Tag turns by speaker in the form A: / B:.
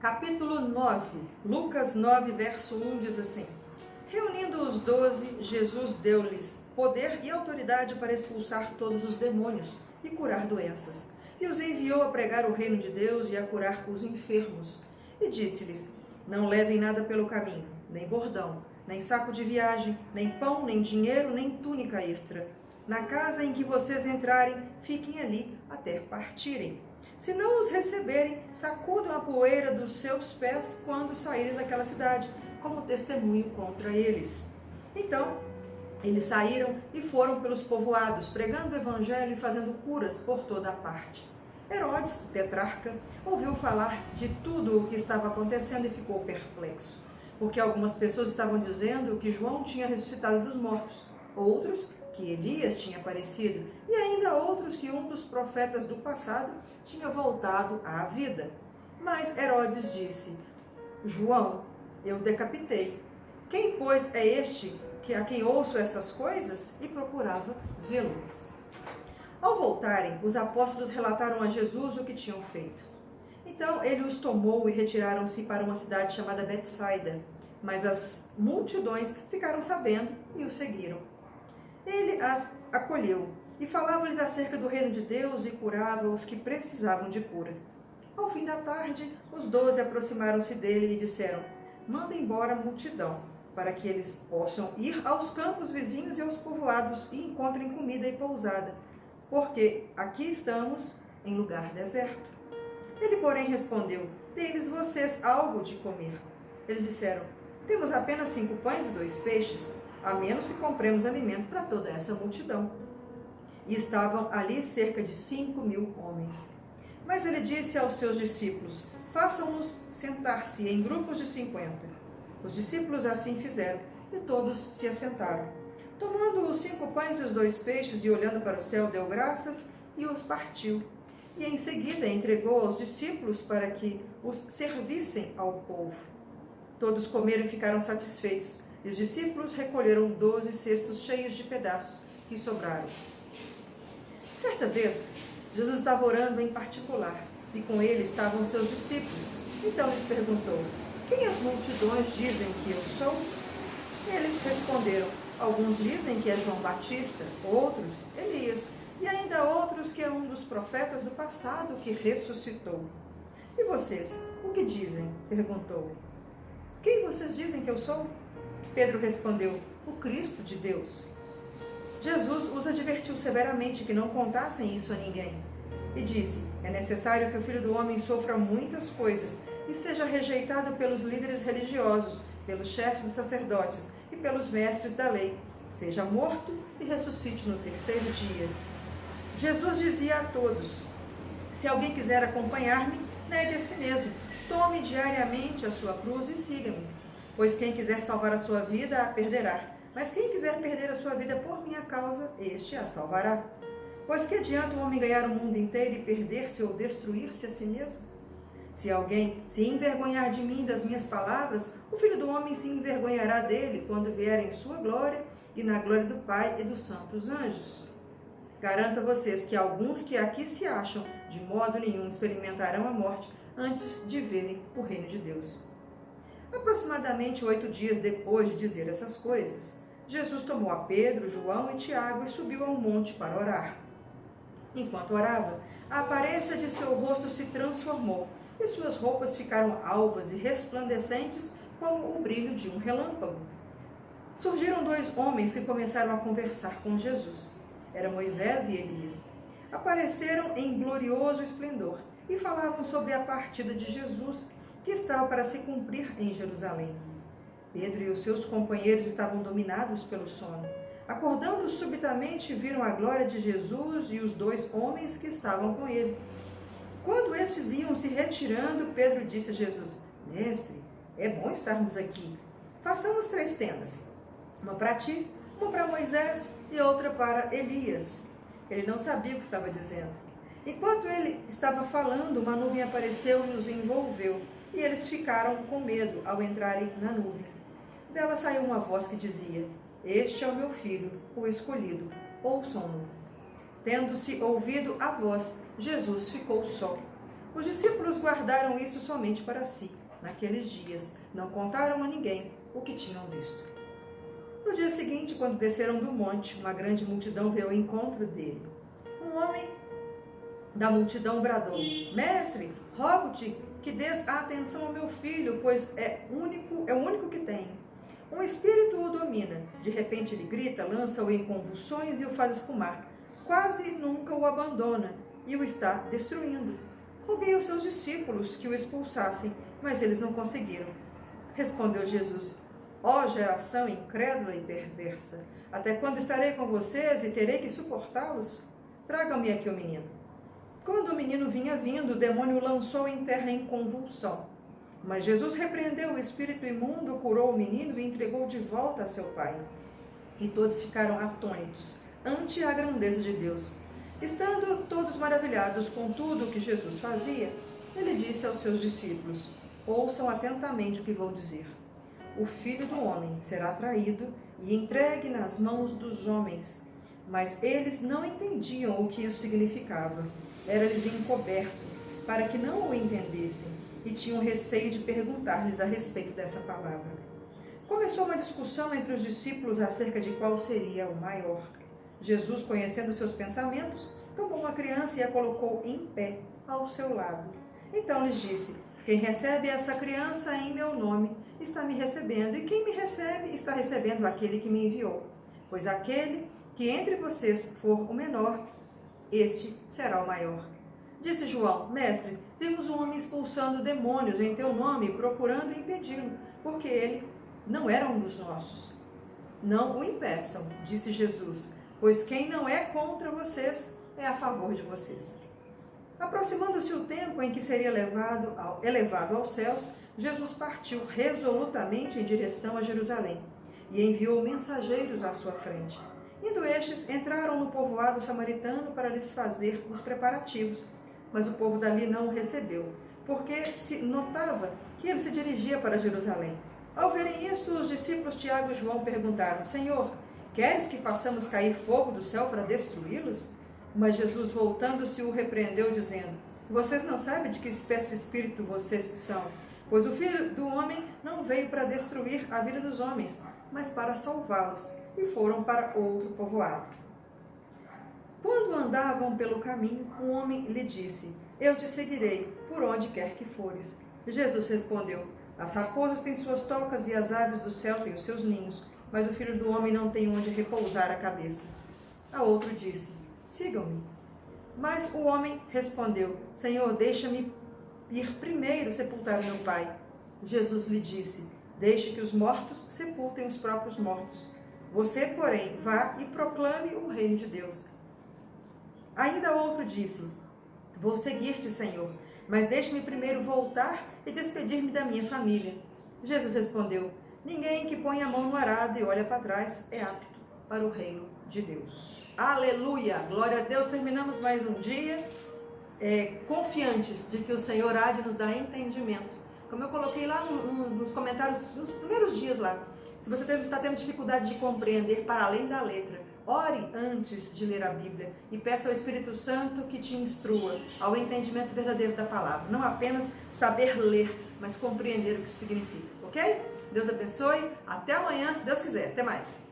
A: Capítulo 9, Lucas 9, verso 1 diz assim: Reunindo os 12, Jesus deu-lhes poder e autoridade para expulsar todos os demônios e curar doenças. E os enviou a pregar o reino de Deus e a curar os enfermos. E disse-lhes: Não levem nada pelo caminho, nem bordão, nem saco de viagem, nem pão, nem dinheiro, nem túnica extra. Na casa em que vocês entrarem, fiquem ali até partirem. Se não os receberem, sacudam a poeira dos seus pés quando saírem daquela cidade, como testemunho contra eles. Então, eles saíram e foram pelos povoados, pregando o evangelho e fazendo curas por toda a parte. Herodes, o tetrarca, ouviu falar de tudo o que estava acontecendo e ficou perplexo, porque algumas pessoas estavam dizendo que João tinha ressuscitado dos mortos, outros que Elias tinha aparecido, e ainda outros que um dos profetas do passado tinha voltado à vida. Mas Herodes disse: João, eu decapitei. Quem, pois, é este a quem ouço estas coisas? E procurava vê-lo. Ao voltarem, os apóstolos relataram a Jesus o que tinham feito. Então ele os tomou e retiraram-se para uma cidade chamada Betsaida. Mas as multidões ficaram sabendo e o seguiram. Ele as acolheu e falava-lhes acerca do reino de Deus e curava os que precisavam de cura. Ao fim da tarde, os 12 aproximaram-se dele e disseram: Manda embora a multidão, para que eles possam ir aos campos vizinhos e aos povoados e encontrem comida e pousada, porque aqui estamos em lugar deserto. Ele, porém, respondeu: Dê-lhes vocês algo de comer. Eles disseram: Temos apenas 5 pães e 2 peixes, a menos que compremos alimento para toda essa multidão. E estavam ali cerca de 5.000 homens. Mas ele disse aos seus discípulos: Façam-nos sentar-se em grupos de 50. Os discípulos assim fizeram, e todos se assentaram. Tomando os 5 pães e os 2 peixes, e olhando para o céu, deu graças e os partiu. E em seguida entregou aos discípulos para que os servissem ao povo. Todos comeram e ficaram satisfeitos. E os discípulos recolheram 12 cestos cheios de pedaços que sobraram. Certa vez, Jesus estava orando em particular, e com ele estavam os seus discípulos. Então lhes perguntou: Quem as multidões dizem que eu sou? Eles responderam: Alguns dizem que é João Batista, outros Elias, e ainda outros que é um dos profetas do passado que ressuscitou. E vocês, o que dizem? Perguntou. Quem vocês dizem que eu sou? Pedro respondeu: O Cristo de Deus. Jesus os advertiu severamente que não contassem isso a ninguém. E disse: É necessário que o Filho do Homem sofra muitas coisas e seja rejeitado pelos líderes religiosos, pelos chefes dos sacerdotes e pelos mestres da lei, seja morto e ressuscite no 3º dia. Jesus dizia a todos: Se alguém quiser acompanhar-me, negue a si mesmo, tome diariamente a sua cruz e siga-me. Pois quem quiser salvar a sua vida, a perderá. Mas quem quiser perder a sua vida por minha causa, este a salvará. Pois que adianta o homem ganhar o mundo inteiro e perder-se ou destruir-se a si mesmo? Se alguém se envergonhar de mim e das minhas palavras, o Filho do Homem se envergonhará dele quando vier em sua glória e na glória do Pai e dos santos anjos. Garanto a vocês que alguns que aqui se acham, de modo nenhum experimentarão a morte antes de verem o reino de Deus. Aproximadamente 8 dias depois de dizer essas coisas, Jesus tomou a Pedro, João e Tiago e subiu a um monte para orar. Enquanto orava, a aparência de seu rosto se transformou e suas roupas ficaram alvas e resplandecentes como o brilho de um relâmpago. Surgiram 2 homens que começaram a conversar com Jesus. Eram Moisés e Elias. Apareceram em glorioso esplendor e falavam sobre a partida de Jesus, que estava para se cumprir em Jerusalém. Pedro e os seus companheiros estavam dominados pelo sono. Acordando subitamente, viram a glória de Jesus e os 2 homens que estavam com ele. Quando estes iam se retirando, Pedro disse a Jesus: Mestre, é bom estarmos aqui. Façamos 3 tendas, uma para ti, uma para Moisés e outra para Elias. Ele não sabia o que estava dizendo. Enquanto ele estava falando, uma nuvem apareceu e os envolveu. E eles ficaram com medo ao entrarem na nuvem. Dela saiu uma voz que dizia: Este é o meu filho, o escolhido, ouçam-no. Tendo-se ouvido a voz, Jesus ficou só. Os discípulos guardaram isso somente para si. Naqueles dias, não contaram a ninguém o que tinham visto. No dia seguinte, quando desceram do monte, uma grande multidão veio ao encontro dele. Um homem da multidão bradou: Mestre, rogo-te que dês atenção ao meu filho, pois é o único que tem. Um espírito o domina. De repente ele grita, lança-o em convulsões e o faz espumar. Quase nunca o abandona e o está destruindo. Roguei aos seus discípulos que o expulsassem, mas eles não conseguiram. Respondeu Jesus: Ó geração incrédula e perversa, até quando estarei com vocês e terei que suportá-los? Tragam-me aqui o menino. Quando o menino vinha vindo, o demônio o lançou em terra em convulsão. Mas Jesus repreendeu o espírito imundo, curou o menino e entregou de volta a seu pai. E todos ficaram atônitos ante a grandeza de Deus. Estando todos maravilhados com tudo o que Jesus fazia, ele disse aos seus discípulos: Ouçam atentamente o que vou dizer. O Filho do Homem será traído e entregue nas mãos dos homens. Mas eles não entendiam o que isso significava. Era-lhes encoberto, para que não o entendessem, e tinham receio de perguntar-lhes a respeito dessa palavra. Começou uma discussão entre os discípulos acerca de qual seria o maior. Jesus, conhecendo seus pensamentos, tomou uma criança e a colocou em pé ao seu lado. Então lhes disse: Quem recebe essa criança em meu nome está me recebendo, e quem me recebe está recebendo aquele que me enviou. Pois aquele que entre vocês for o menor, este será o maior. Disse João: Mestre, vimos um homem expulsando demônios em teu nome, procurando impedi-lo, porque ele não era um dos nossos. Não o impeçam, disse Jesus, pois quem não é contra vocês é a favor de vocês. Aproximando-se o tempo em que seria elevado aos céus, Jesus partiu resolutamente em direção a Jerusalém e enviou mensageiros à sua frente. Indo estes, entraram no povoado samaritano para lhes fazer os preparativos, mas o povo dali não o recebeu, porque se notava que ele se dirigia para Jerusalém. Ao verem isso, os discípulos Tiago e João perguntaram: Senhor, queres que façamos cair fogo do céu para destruí-los? Mas Jesus, voltando-se, o repreendeu, dizendo: Vocês não sabem de que espécie de espírito vocês são, pois o Filho do Homem não veio para destruir a vida dos homens, mas para salvá-los. E foram para outro povoado. Quando andavam pelo caminho, um homem lhe disse: Eu te seguirei, por onde quer que fores. Jesus respondeu: As raposas têm suas tocas e as aves do céu têm os seus ninhos, mas o Filho do Homem não tem onde repousar a cabeça. A outro disse: Sigam-me. Mas o homem respondeu: Senhor, deixa-me ir primeiro sepultar o meu pai. Jesus lhe disse: Deixe que os mortos sepultem os próprios mortos. Você, porém, vá e proclame o reino de Deus. Ainda outro disse: Vou seguir-te, Senhor, mas deixe-me primeiro voltar e despedir-me da minha família. Jesus respondeu: Ninguém que põe a mão no arado e olha para trás é apto para o reino de Deus. Aleluia! Glória a Deus! Terminamos mais um dia confiantes de que o Senhor há de nos dar entendimento. Como eu coloquei lá nos comentários, nos primeiros dias lá, se você está tendo dificuldade de compreender para além da letra, ore antes de ler a Bíblia e peça ao Espírito Santo que te instrua ao entendimento verdadeiro da palavra. Não apenas saber ler, mas compreender o que isso significa, ok? Deus abençoe. Até amanhã, se Deus quiser. Até mais.